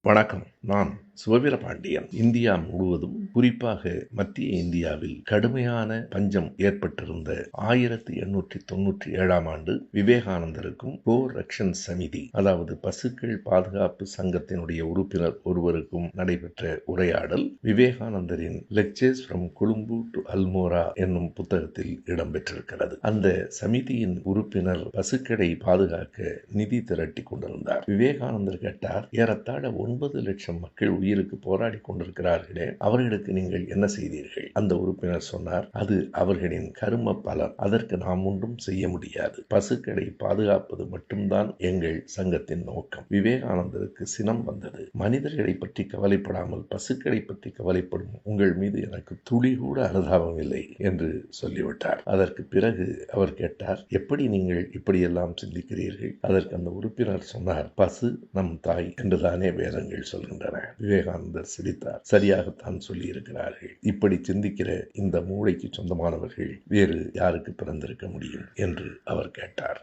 வணக்கம். நான் சிவவீரபாண்டியன். இந்தியா முழுவதும், குறிப்பாக மத்திய இந்தியாவில் கடுமையான பஞ்சம் ஏற்பட்டிருந்த 1897ஆம் ஆண்டு விவேகானந்தருக்கும் கோ ரக்ஷன் சமிதி, அதாவது பசுக்கள் பாதுகாப்பு சங்கத்தினுடைய உறுப்பினர் ஒருவருக்கும் நடைபெற்ற உரையாடல் விவேகானந்தரின் lectures from Colombo to Almora என்னும் புத்தகத்தில் இடம்பெற்றிருக்கிறது. அந்த சமிதியின் உறுப்பினர் பசுக்களை பாதுகாக்க நிதி திரட்டி கொண்டிருந்தார். விவேகானந்தர் கேட்டார், ஏறத்தாழ 9 லட்சம் மக்கள் உயிருக்கு போராடி கொண்டிருக்கிறார்களே, அவர்களுக்கு நீங்கள் என்ன செய்தீர்கள்? அந்த உறுப்பினர் சொன்னார், அது அவர்களின் கரும பலன், அதற்கு நாம் ஒன்றும் செய்ய முடியாது. பசுக்களை பாதுகாப்பது மட்டும்தான் எங்கள் சங்கத்தின் நோக்கம். விவேகானந்தருக்கு சினம் வந்தது. மனிதர்களை பற்றி கவலைப்படாமல் பசுக்களை பற்றி கவலைப்படும் உங்கள் மீது எனக்கு துளி கூட அனுதாபம் இல்லை என்று சொல்லிவிட்டார். அதற்கு பிறகு அவர் கேட்டார், எப்படி நீங்கள் இப்படியெல்லாம் சிந்திக்கிறீர்கள்? அதற்கு அந்த உறுப்பினர் சொன்னார், பசு நம் தாய் என்றுதானே வேதங்கள் சொல்கின்றன. விவேகானந்தர் சிரித்தார். சரியாகத்தான் சொல்லி இருக்கிறார்கள். இப்படி சிந்திக்கிற இந்த மூளைக்கு சொந்தமானவர்கள் வேறு யாருக்கு பிறந்திருக்க முடியும் என்று அவர் கேட்டார்.